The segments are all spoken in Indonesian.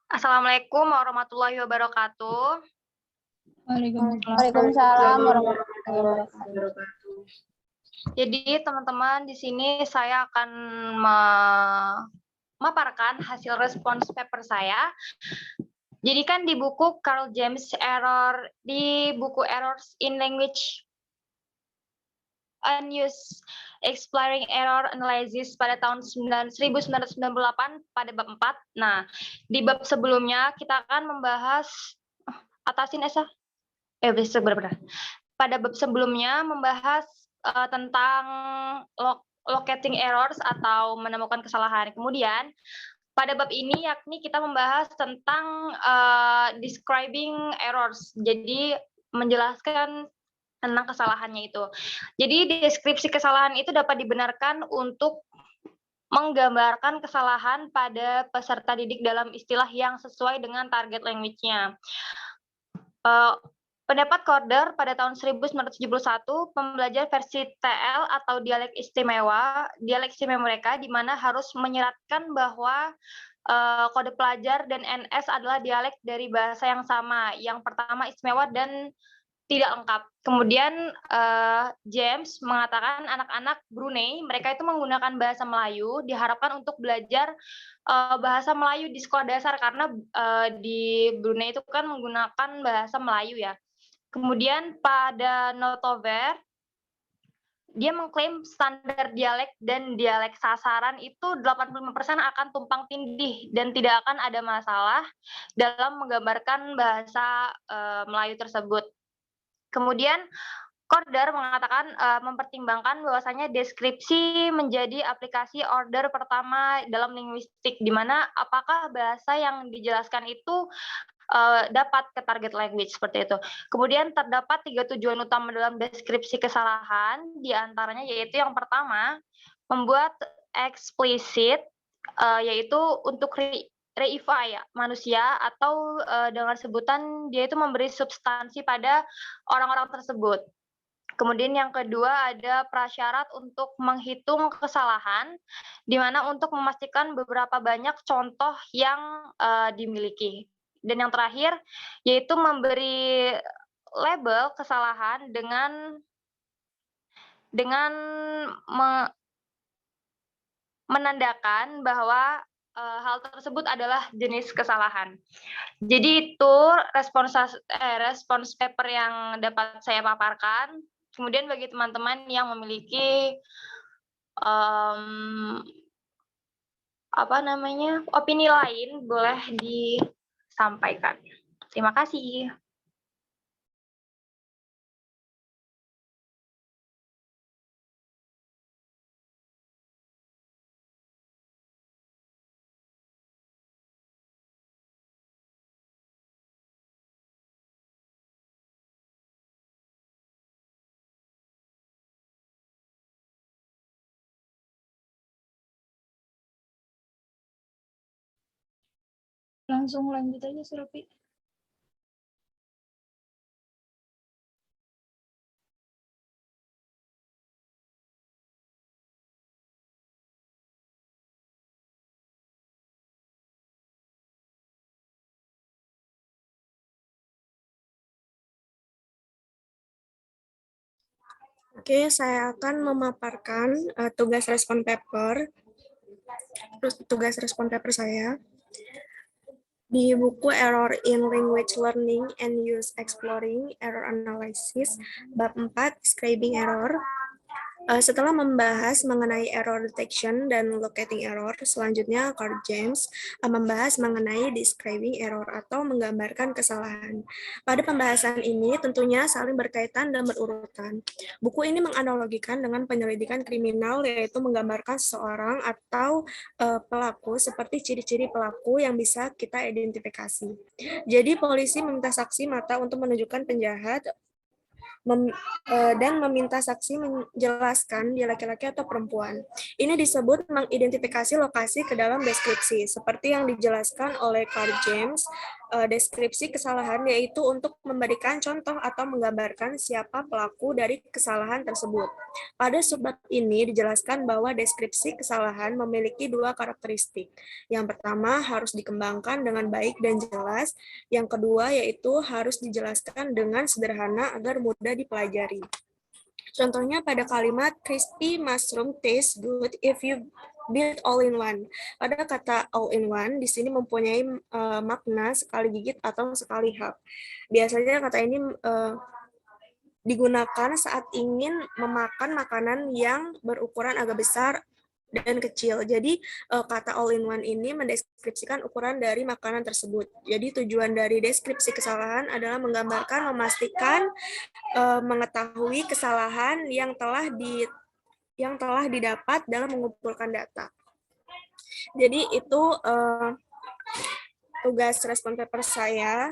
Assalamualaikum warahmatullahi wabarakatuh. Waalaikumsalam warahmatullahi wabarakatuh. Jadi teman-teman di sini saya akan memaparkan hasil respons paper saya. Jadi kan di buku Carl James di buku Errors in Language Unused Exploring Error Analysis pada tahun 1998 pada bab 4. Nah, di bab sebelumnya kita akan membahas atasin Esa. Benar. Pada bab sebelumnya membahas tentang locating errors atau menemukan kesalahan. Kemudian pada bab ini yakni kita membahas tentang describing errors. Jadi menjelaskan tentang kesalahannya itu. Jadi deskripsi kesalahan itu dapat dibenarkan untuk menggambarkan kesalahan pada peserta didik dalam istilah yang sesuai dengan target language-nya. Pendapat Corder pada tahun 1971, pembelajar versi TL atau dialek istimewa mereka di mana harus menyeratkan bahwa kode pelajar dan NS adalah dialek dari bahasa yang sama. Yang pertama istimewa dan tidak lengkap. Kemudian James mengatakan anak-anak Brunei mereka itu menggunakan bahasa Melayu diharapkan untuk belajar bahasa Melayu di sekolah dasar karena di Brunei itu kan menggunakan bahasa Melayu ya. Kemudian pada Notover dia mengklaim standar dialek dan dialek sasaran itu 85% akan tumpang tindih dan tidak akan ada masalah dalam menggambarkan bahasa Melayu tersebut. Kemudian Corder mengatakan mempertimbangkan bahwasanya deskripsi menjadi aplikasi order pertama dalam linguistik, di mana apakah bahasa yang dijelaskan itu dapat ke target language seperti itu. Kemudian terdapat 3 tujuan utama dalam deskripsi kesalahan, di antaranya yaitu yang pertama membuat eksplisit yaitu untuk reify ya, manusia atau dengan sebutan dia itu memberi substansi pada orang-orang tersebut. Kemudian yang kedua ada prasyarat untuk menghitung kesalahan, di mana untuk memastikan beberapa banyak contoh yang dimiliki. Dan yang terakhir yaitu memberi label kesalahan dengan menandakan bahwa hal tersebut adalah jenis kesalahan. Jadi itu respons paper yang dapat saya paparkan. Kemudian bagi teman-teman yang memiliki opini lain boleh disampaikan. Terima kasih. Langsung lanjut aja, Surapi. Oke, saya akan memaparkan tugas respon paper saya. Di buku Error in Language Learning and Use Exploring Error Analysis, bab 4, Describing Error. Setelah membahas mengenai error detection dan locating error, selanjutnya Carl James membahas mengenai describing error atau menggambarkan kesalahan. Pada pembahasan ini tentunya saling berkaitan dan berurutan. Buku ini menganalogikan dengan penyelidikan kriminal, yaitu menggambarkan seseorang atau pelaku seperti ciri-ciri pelaku yang bisa kita identifikasi. Jadi polisi meminta saksi mata untuk menunjukkan penjahat dan meminta saksi menjelaskan dia laki-laki atau perempuan. Ini disebut mengidentifikasi lokasi ke dalam deskripsi, seperti yang dijelaskan oleh Carl James. deskripsi kesalahan, yaitu untuk memberikan contoh atau menggambarkan siapa pelaku dari kesalahan tersebut. Pada subbab ini dijelaskan bahwa deskripsi kesalahan memiliki dua karakteristik. Yang pertama, harus dikembangkan dengan baik dan jelas. Yang kedua, yaitu harus dijelaskan dengan sederhana agar mudah dipelajari. Contohnya pada kalimat crispy mushroom tastes good if you build all in one. Pada kata all in one di sini mempunyai makna sekali gigit atau sekali hap. Biasanya kata ini digunakan saat ingin memakan makanan yang berukuran agak besar dan kecil. Jadi kata all in one ini mendeskripsikan ukuran dari makanan tersebut. Jadi tujuan dari deskripsi kesalahan adalah menggambarkan, memastikan, mengetahui kesalahan yang telah didapat dalam mengumpulkan data. Jadi itu tugas respon paper saya.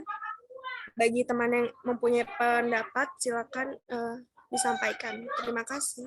Bagi teman yang mempunyai pendapat, silakan disampaikan. Terima kasih.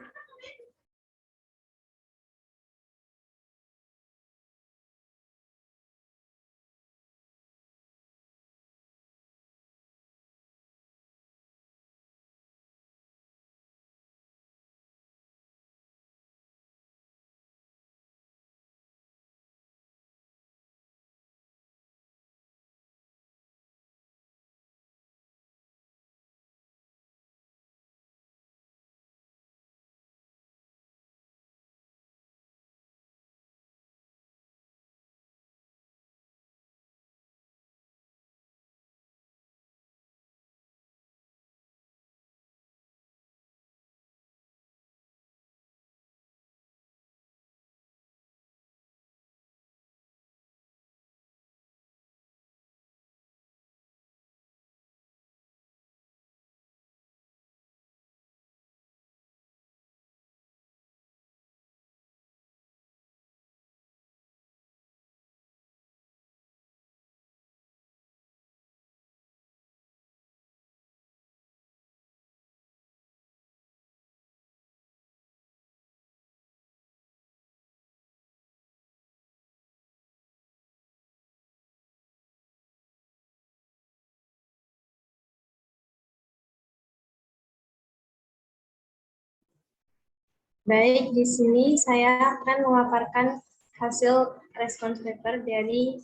Baik, di sini saya akan memaparkan hasil respons paper dari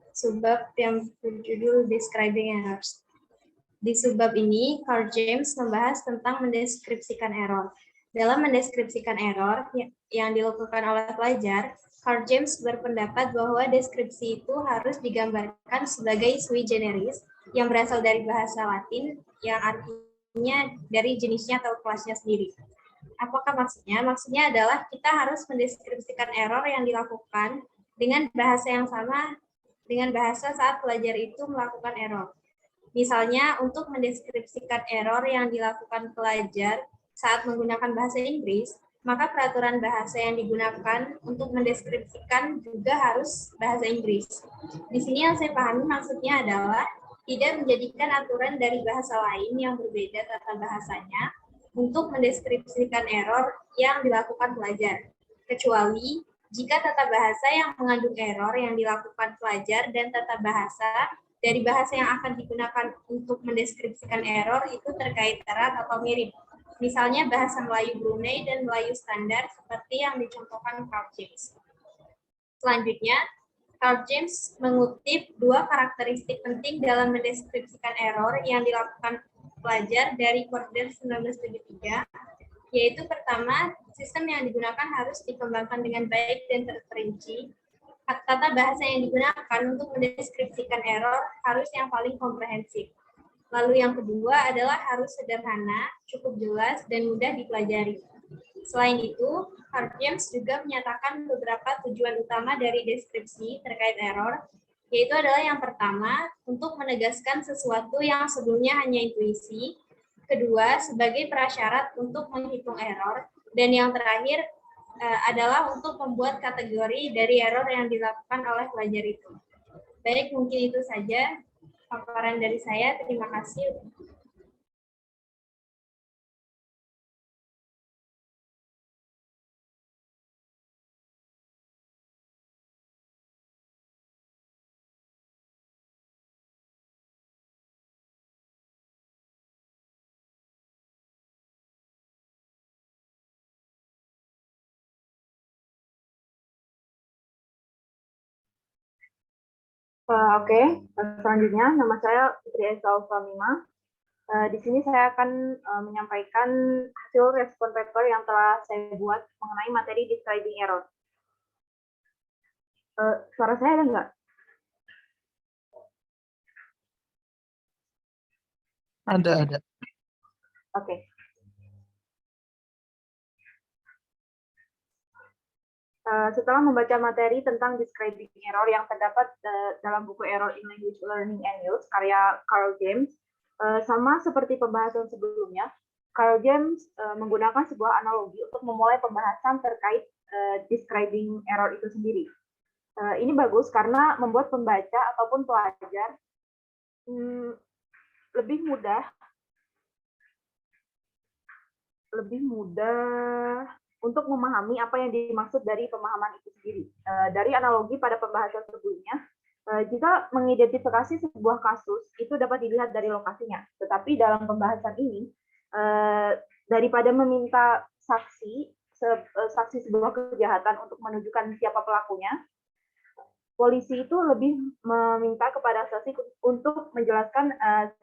subbab yang berjudul Describing Errors. Di subbab ini, Carl James membahas tentang mendeskripsikan error. Dalam mendeskripsikan error yang dilakukan oleh pelajar, Carl James berpendapat bahwa deskripsi itu harus digambarkan sebagai sui generis yang berasal dari bahasa Latin yang artinya dari jenisnya atau kelasnya sendiri. Apakah maksudnya? Maksudnya adalah kita harus mendeskripsikan error yang dilakukan dengan bahasa yang sama dengan bahasa saat pelajar itu melakukan error. Misalnya, untuk mendeskripsikan error yang dilakukan pelajar saat menggunakan bahasa Inggris, maka peraturan bahasa yang digunakan untuk mendeskripsikan juga harus bahasa Inggris. Di sini yang saya pahami maksudnya adalah tidak menjadikan aturan dari bahasa lain yang berbeda tata bahasanya untuk mendeskripsikan error yang dilakukan pelajar, kecuali jika tata bahasa yang mengandung error yang dilakukan pelajar dan tata bahasa dari bahasa yang akan digunakan untuk mendeskripsikan error itu terkait erat atau mirip. Misalnya bahasa Melayu Brunei dan Melayu standar seperti yang dicontohkan Carl James. Selanjutnya, Carl James mengutip dua karakteristik penting dalam mendeskripsikan error yang dilakukan pelajar dari Corder 1973, yaitu pertama, sistem yang digunakan harus dikembangkan dengan baik dan terperinci. Tata bahasa yang digunakan untuk mendeskripsikan error harus yang paling komprehensif. Lalu yang kedua adalah harus sederhana, cukup jelas, dan mudah dipelajari. Selain itu, Carl James juga menyatakan beberapa tujuan utama dari deskripsi terkait error, yaitu adalah yang pertama, untuk menegaskan sesuatu yang sebelumnya hanya intuisi, kedua, sebagai prasyarat untuk menghitung error, dan yang terakhir adalah untuk membuat kategori dari error yang dilakukan oleh pelajar itu. Baik, mungkin itu saja paparan dari saya. Terima kasih. Oke, selanjutnya nama saya Putri Esa Ulfamima. Di sini saya akan menyampaikan hasil respon paper yang telah saya buat mengenai materi describing error. Suara saya ada nggak? Ada. Oke. Setelah membaca materi tentang describing error yang terdapat dalam buku Error in Language Learning and Use karya Carl James, sama seperti pembahasan sebelumnya, Carl James menggunakan sebuah analogi untuk memulai pembahasan terkait describing error itu sendiri. Ini bagus karena membuat pembaca ataupun pelajar lebih mudah untuk memahami apa yang dimaksud dari pemahaman itu sendiri. Dari analogi pada pembahasan sebelumnya, jika mengidentifikasi sebuah kasus, itu dapat dilihat dari lokasinya. Tetapi dalam pembahasan ini, daripada meminta saksi sebuah kejahatan untuk menunjukkan siapa pelakunya, polisi itu lebih meminta kepada saksi untuk menjelaskan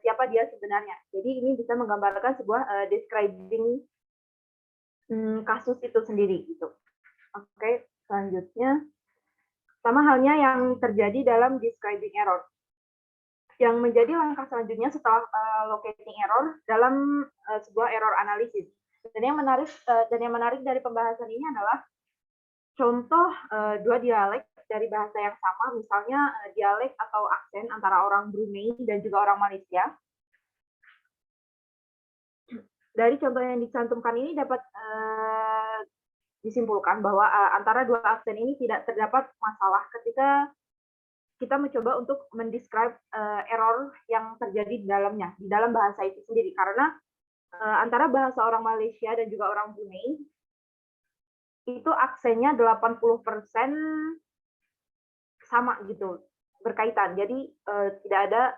siapa dia sebenarnya. Jadi ini bisa menggambarkan sebuah describing kasus itu sendiri gitu. Oke, selanjutnya sama halnya yang terjadi dalam describing error. Yang menjadi langkah selanjutnya setelah locating error dalam sebuah error analysis. Dan yang menarik dari pembahasan ini adalah contoh dua dialek dari bahasa yang sama, misalnya dialek atau aksen antara orang Brunei dan juga orang Malaysia. Dari contoh yang dicantumkan ini dapat disimpulkan bahwa antara dua aksen ini tidak terdapat masalah ketika kita mencoba untuk mendescribe error yang terjadi di dalamnya, di dalam bahasa itu sendiri. Karena antara bahasa orang Malaysia dan juga orang Brunei, itu aksennya 80% sama gitu, berkaitan. Jadi tidak ada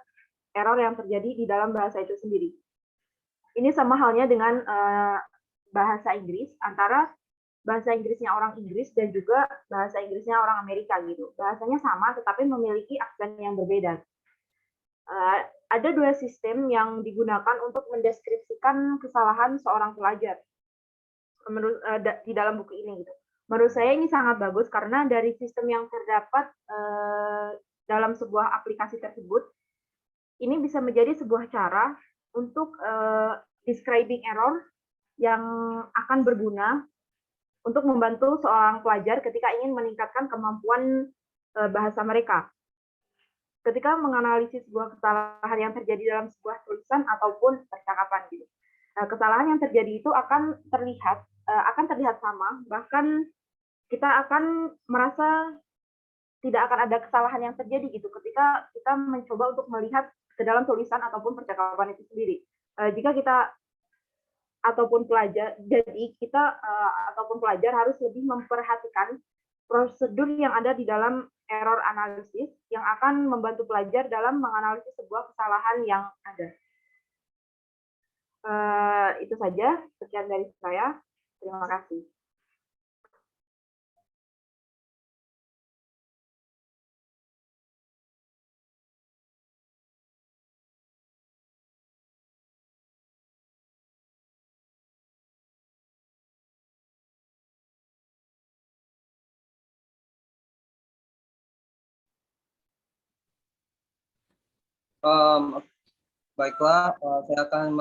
error yang terjadi di dalam bahasa itu sendiri. Ini sama halnya dengan bahasa Inggris, antara bahasa Inggrisnya orang Inggris dan juga bahasa Inggrisnya orang Amerika gitu. Bahasanya sama, tetapi memiliki aksen yang berbeda. Ada dua sistem yang digunakan untuk mendeskripsikan kesalahan seorang pelajar di dalam buku ini gitu. Menurut saya ini sangat bagus karena dari sistem yang terdapat dalam sebuah aplikasi tersebut, ini bisa menjadi sebuah cara untuk describing error yang akan berguna untuk membantu seorang pelajar ketika ingin meningkatkan kemampuan bahasa mereka. Ketika menganalisis sebuah kesalahan yang terjadi dalam sebuah tulisan ataupun percakapan gitu. Kesalahan yang terjadi itu akan terlihat sama, bahkan kita akan merasa tidak akan ada kesalahan yang terjadi gitu ketika kita mencoba untuk melihat ke dalam tulisan ataupun percakapan itu sendiri. Jika kita ataupun pelajar harus lebih memperhatikan prosedur yang ada di dalam error analysis yang akan membantu pelajar dalam menganalisis sebuah kesalahan yang ada. Itu saja, sekian dari saya. Terima kasih. Baiklah, saya akan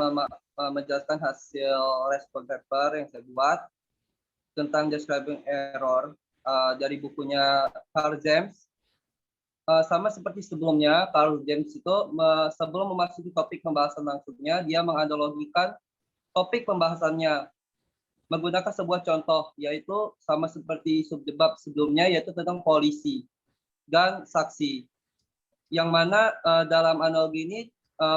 menjelaskan hasil respon paper yang saya buat tentang describing error dari bukunya Carl James. Sama seperti sebelumnya, Carl James itu sebelum memasuki topik pembahasan langsungnya, dia menganalogikan topik pembahasannya menggunakan sebuah contoh, yaitu sama seperti subbab sebelumnya, yaitu tentang polisi dan saksi. Yang mana dalam analogi ini,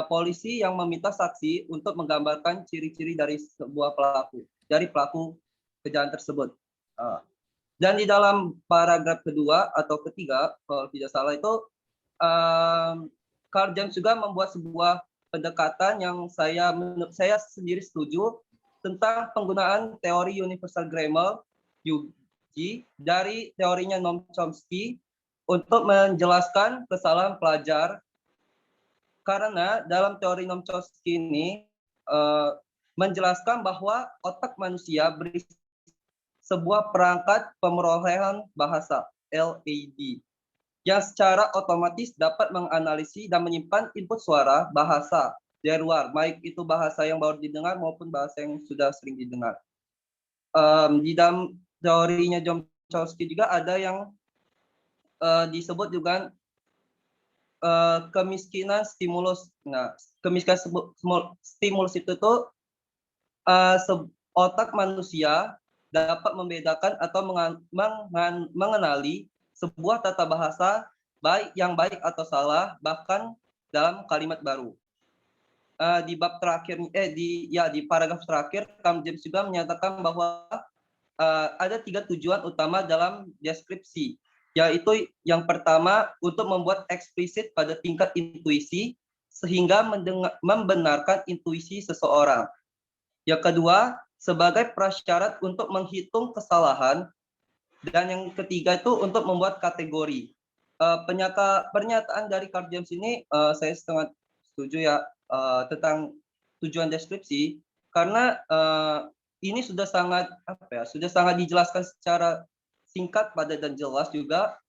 polisi yang meminta saksi untuk menggambarkan ciri-ciri dari sebuah pelaku kejahatan tersebut. Dan di dalam paragraf kedua atau ketiga, kalau tidak salah itu, Carl James juga membuat sebuah pendekatan yang saya sendiri setuju tentang penggunaan teori Universal Grammar (UG) dari teorinya Noam Chomsky untuk menjelaskan kesalahan pelajar, karena dalam teori Noam Chomsky ini menjelaskan bahwa otak manusia berisi sebuah perangkat pemerolehan bahasa (LAD) yang secara otomatis dapat menganalisis dan menyimpan input suara bahasa dari luar, baik itu bahasa yang baru didengar maupun bahasa yang sudah sering didengar. Di dalam teorinya Noam Chomsky juga ada yang disebut juga kemiskinan stimulus. Nah, kemiskinan stimulus itu tuh otak manusia dapat membedakan atau mengenali sebuah tata bahasa baik atau salah, bahkan dalam kalimat baru. Di bab terakhir di paragraf terakhir, Kam James juga menyatakan bahwa ada 3 tujuan utama dalam deskripsi, yaitu yang pertama untuk membuat eksplisit pada tingkat intuisi sehingga membenarkan intuisi seseorang. Yang kedua, sebagai prasyarat untuk menghitung kesalahan. Dan yang ketiga itu untuk membuat kategori. Pernyataan dari Carl James ini saya sangat setuju ya tentang tujuan deskripsi, karena ini sudah sangat dijelaskan secara singkat, padat dan jelas juga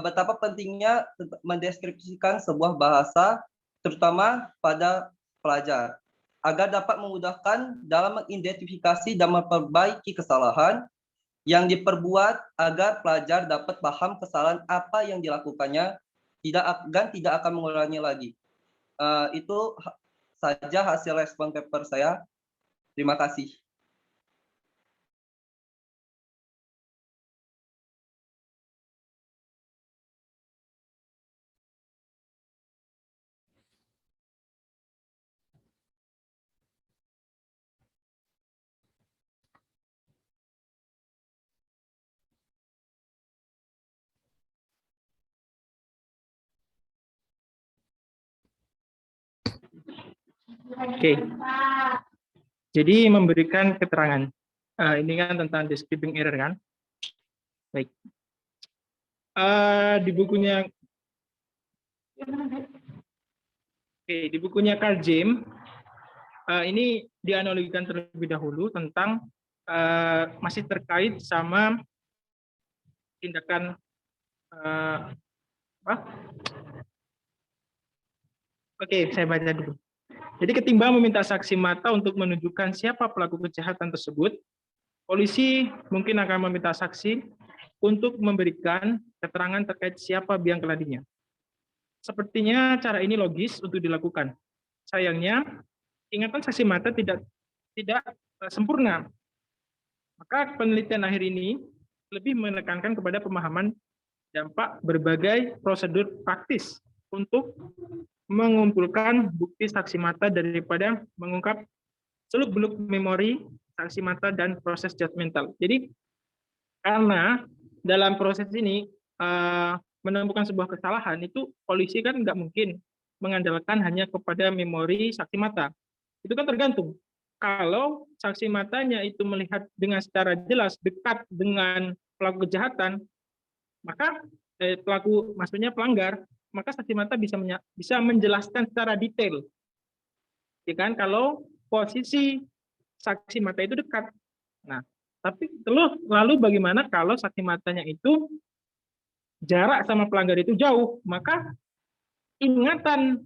betapa pentingnya mendeskripsikan sebuah bahasa, terutama pada pelajar, agar dapat memudahkan dalam mengidentifikasi dan memperbaiki kesalahan yang diperbuat agar pelajar dapat paham kesalahan apa yang dilakukannya tidak akan mengulangi lagi. Itu saja hasil respon paper saya. Terima kasih. Oke. Jadi memberikan keterangan. Ini kan tentang describing error kan? Baik. Di bukunya Carl James ini dianalogikan terlebih dahulu tentang masih terkait sama tindakan Oke, saya baca dulu. Jadi ketimbang meminta saksi mata untuk menunjukkan siapa pelaku kejahatan tersebut, polisi mungkin akan meminta saksi untuk memberikan keterangan terkait siapa biang keladinya. Sepertinya cara ini logis untuk dilakukan. Sayangnya, ingatan saksi mata tidak sempurna. Maka penelitian akhir ini lebih menekankan kepada pemahaman dampak berbagai prosedur praktis untuk mengumpulkan bukti saksi mata daripada mengungkap seluk-beluk memori saksi mata dan proses judgmental. Jadi karena dalam proses ini menemukan sebuah kesalahan itu polisi kan nggak mungkin mengandalkan hanya kepada memori saksi mata. Itu kan tergantung. Kalau saksi matanya itu melihat dengan secara jelas dekat dengan pelaku kejahatan, maka pelanggar, maka saksi mata bisa menjelaskan secara detail. Ya kan, kalau posisi saksi mata itu dekat. Nah, tapi lalu bagaimana kalau saksi matanya itu jarak sama pelanggar itu jauh? Maka ingatan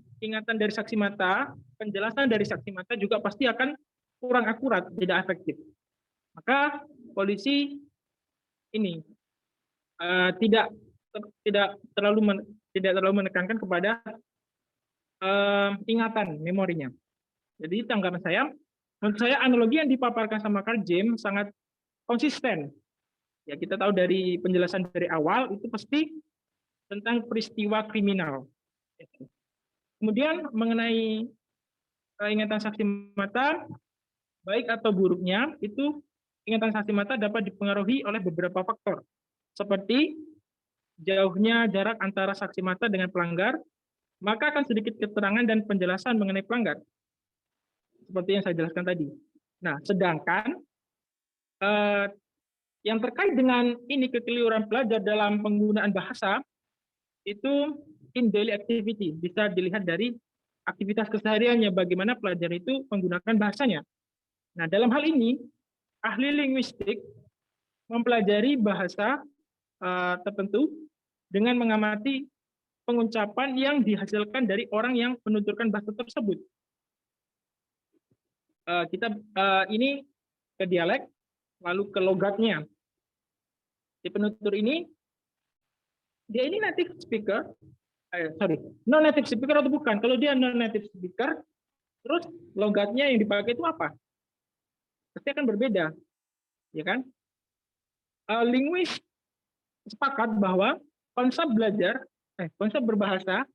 dari saksi mata, penjelasan dari saksi mata juga pasti akan kurang akurat, tidak efektif. Maka polisi ini tidak terlalu menekankan kepada ingatan memorinya. Jadi tanggapan saya, menurut saya analogi yang dipaparkan sama Carl James sangat konsisten. Ya, kita tahu dari penjelasan dari awal itu pasti tentang peristiwa kriminal. Kemudian mengenai ingatan saksi mata, baik atau buruknya, itu ingatan saksi mata dapat dipengaruhi oleh beberapa faktor, seperti jauhnya jarak antara saksi mata dengan pelanggar, maka akan sedikit keterangan dan penjelasan mengenai pelanggar, seperti yang saya jelaskan tadi. Nah, sedangkan yang terkait dengan ini kekeliruan pelajar dalam penggunaan bahasa, itu in daily activity, bisa dilihat dari aktivitas kesehariannya, bagaimana pelajar itu menggunakan bahasanya. Nah, dalam hal ini, ahli linguistik mempelajari bahasa tertentu dengan mengamati pengucapan yang dihasilkan dari orang yang menuturkan bahasa tersebut. Ini ke dialek, lalu ke logatnya. Si penutur ini, dia ini native speaker, non-native speaker atau bukan? Kalau dia non-native speaker, terus logatnya yang dipakai itu apa? Pasti akan berbeda, ya kan? Linguis sepakat bahwa konsep berbahasa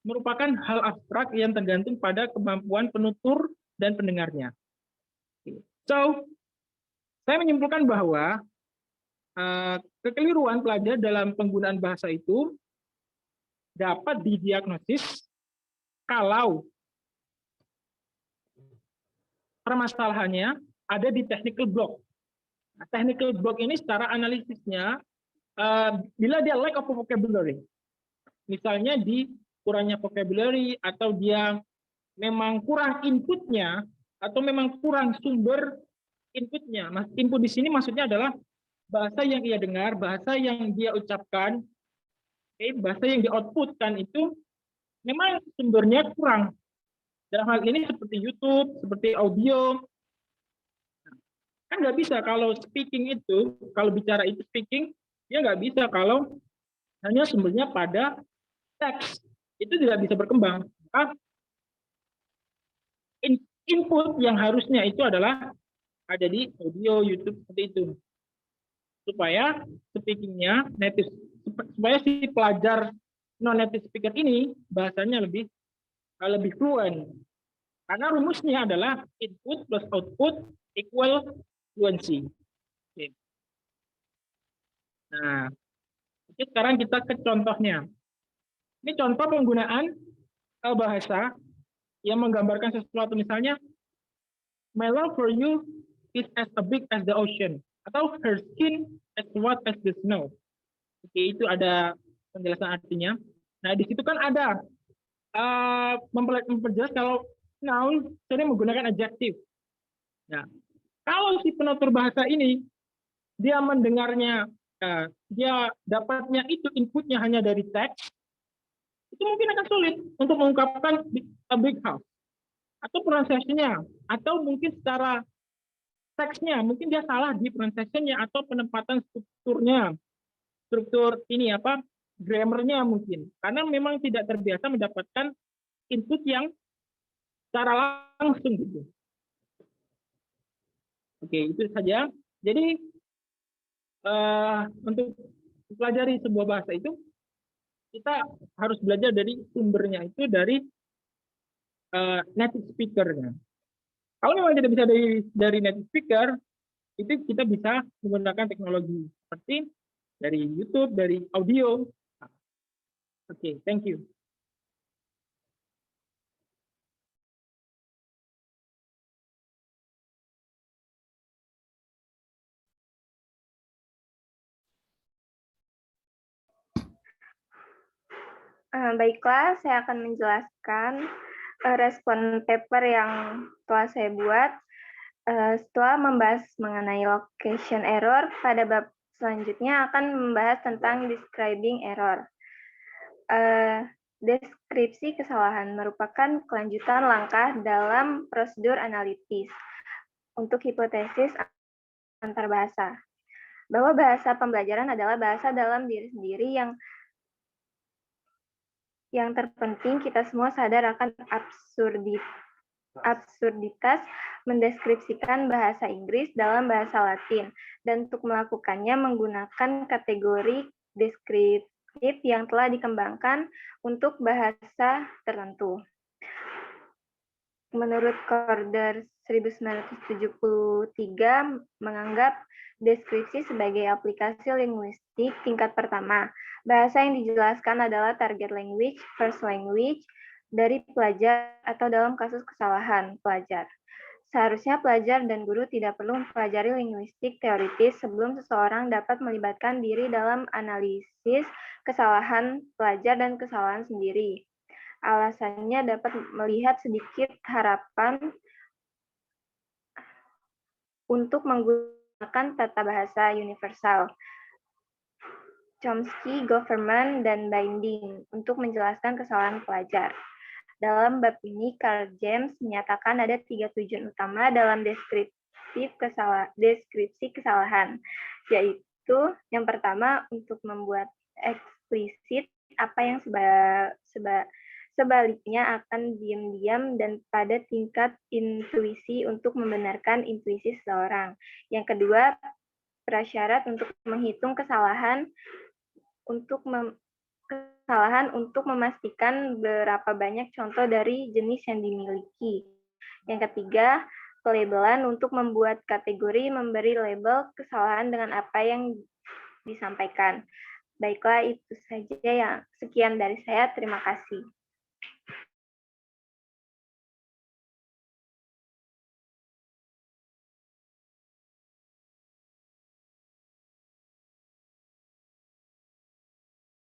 merupakan hal abstrak yang tergantung pada kemampuan penutur dan pendengarnya. So, saya menyimpulkan bahwa kekeliruan pelajar dalam penggunaan bahasa itu dapat didiagnosis kalau permasalahannya ada di technical block. Nah, technical block ini secara analisisnya, bila dia lack of vocabulary, misalnya di kurangnya vocabulary, atau dia memang kurang inputnya, atau memang kurang sumber inputnya. Input di sini maksudnya adalah bahasa yang ia dengar, bahasa yang dia ucapkan, bahasa yang di-outputkan itu memang sumbernya kurang. Dalam hal ini seperti YouTube, seperti audio. Kan nggak bisa kalau speaking itu, kalau bicara itu speaking, dia nggak bisa kalau hanya sumbernya pada teks. Itu tidak bisa berkembang. Maka input yang harusnya itu adalah ada di audio, YouTube, seperti itu. Supaya speakingnya native, supaya si pelajar non-native speaker ini bahasanya lebih fluent. Karena rumusnya adalah input plus output equal fluency. Oke. Nah, sekarang kita ke contohnya. Ini contoh penggunaan bahasa yang menggambarkan sesuatu, misalnya, my love for you is as big as the ocean, atau her skin as white as the snow. Oke, itu ada penjelasan artinya. Nah, di situ kan ada memperjelas kalau noun sering menggunakan adjektif. Nah, kalau si penutur bahasa ini dia mendengarnya, dia dapatnya itu inputnya hanya dari teks, itu mungkin akan sulit untuk mengungkapkan a big house atau pronunciation-nya, atau mungkin secara teksnya mungkin dia salah di pronunciation-nya atau penempatan strukturnya, struktur ini apa, grammar-nya mungkin, karena memang tidak terbiasa mendapatkan input yang secara langsung gitu. Oke, itu saja. Jadi untuk mempelajari sebuah bahasa itu kita harus belajar dari sumbernya itu dari native speaker-nya. Kalau memang tidak bisa dari native speaker, itu kita bisa menggunakan teknologi seperti dari YouTube, dari audio. Oke, thank you. Baiklah, saya akan menjelaskan respon paper yang telah saya buat. Setelah membahas mengenai location error, pada bab selanjutnya akan membahas tentang describing error. Deskripsi kesalahan merupakan kelanjutan langkah dalam prosedur analitis untuk hipotesis antar bahasa. Bahwa bahasa pembelajaran adalah bahasa dalam diri sendiri yang terpenting kita semua sadar akan absurditas mendeskripsikan bahasa Inggris dalam bahasa Latin, dan untuk melakukannya menggunakan kategori deskriptif yang telah dikembangkan untuk bahasa tertentu. Menurut Corder 1973 menganggap deskripsi sebagai aplikasi linguistik tingkat pertama. Bahasa yang dijelaskan adalah target language, first language, dari pelajar atau dalam kasus kesalahan pelajar. Seharusnya pelajar dan guru tidak perlu mempelajari linguistik teoritis sebelum seseorang dapat melibatkan diri dalam analisis kesalahan pelajar dan kesalahan sendiri. Alasannya dapat melihat sedikit harapan untuk menggunakan tata bahasa universal, Chomsky, government, dan binding untuk menjelaskan kesalahan pelajar. Dalam bab ini, Carl James menyatakan ada 3 tujuan utama dalam deskripsi kesalahan, yaitu yang pertama untuk membuat eksplisit apa yang sebaliknya akan diam-diam dan pada tingkat intuisi untuk membenarkan intuisi seseorang. Yang kedua, prasyarat untuk menghitung kesalahan untuk memastikan berapa banyak contoh dari jenis yang dimiliki. Yang ketiga, pelabelan untuk membuat kategori memberi label kesalahan dengan apa yang disampaikan. Baiklah, itu saja sekian dari saya. Terima kasih.